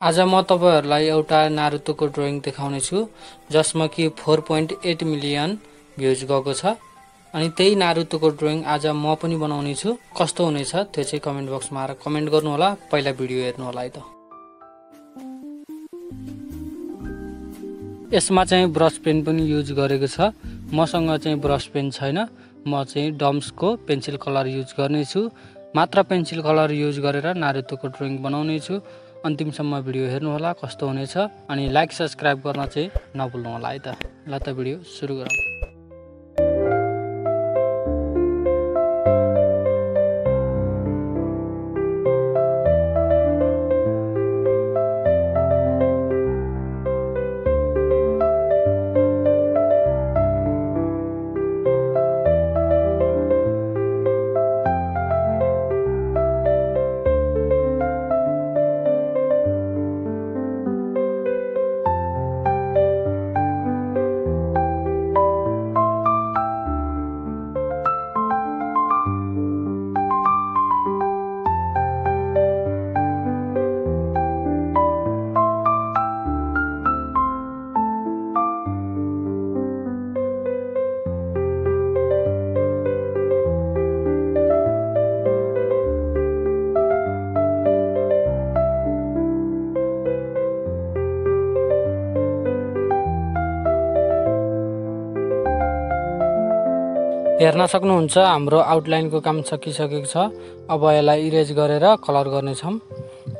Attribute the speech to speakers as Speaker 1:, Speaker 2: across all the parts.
Speaker 1: आज म तपाईहरुलाई एउटा नारुतोको ड्राइङ देखाउने छु जसमा कि 4.8 मिलियन भ्युज गएको छ। अनि त्यही नारुतोको ड्राइङ आज म पनि बनाउने छु। कस्तो हुनेछ त्यो चाहिँ कमेन्ट बक्समा आएर कमेन्ट गर्नु होला। पहिला भिडियो हेर्नु होला है त। यसमा चाहिँ ब्रश पेन पनि युज गरेको छ। मसँग चाहिँ ब्रश पेन छैन। म चाहिँ डम्सको पेन्सिल कलर युज गर्ने छु। मात्र पेन्सिल कलर युज गरेर नारुतोको ड्राइङ बनाउने छु। अन्तिमसम्म भिडियो हेर्नु होला कस्तो हुनेछ। अनि लाइक सब्स्क्राइब गर्न चाहिँ नभुल्नु होला है त। ल त भिडियो सुरु गरौँ। हेर्न सक्नुहुन्छ हाम्रो आउटलाइनको काम सकिसकेको छ। अब यसलाई इरेज गरेर कलर गर्ने छौं।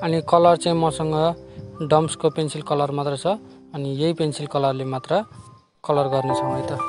Speaker 1: अनि कलर चाहिँ मसँग डम्सको पेन्सिल कलर मात्र छ। अनि यही पेन्सिल कलरले मात्र कलर गर्ने छौं है त।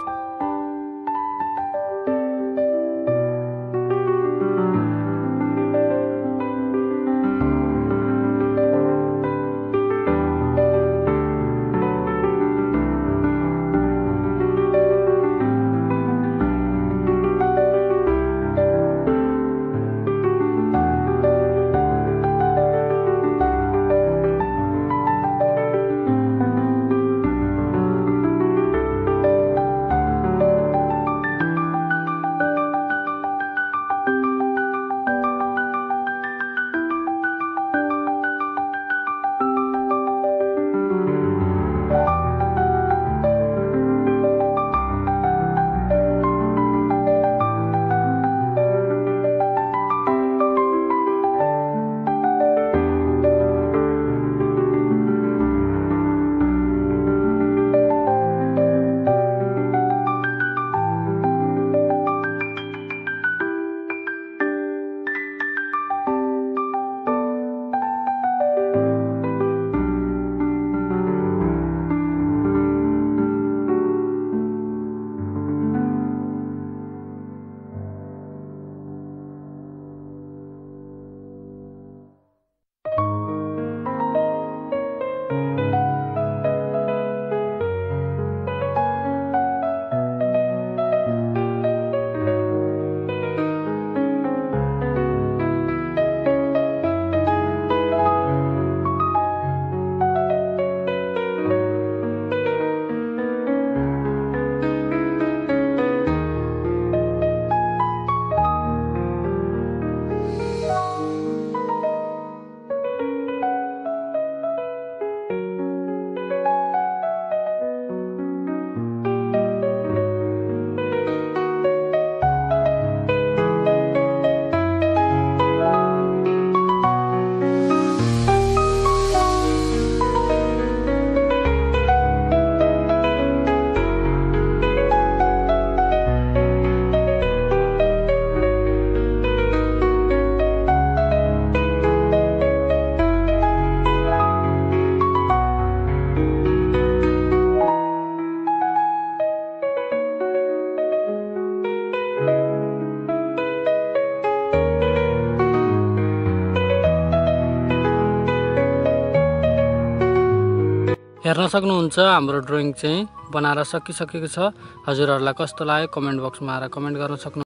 Speaker 1: हेर्न सक्नुहुन्छ हाम्रो ड्राइङ चाहिँ बनाएर सकिसकेको छ। हजुरहरुलाई कस्तो लाग्यो कमेन्ट बक्समा आएर कमेन्ट गर्न सक्नुहुन्छ।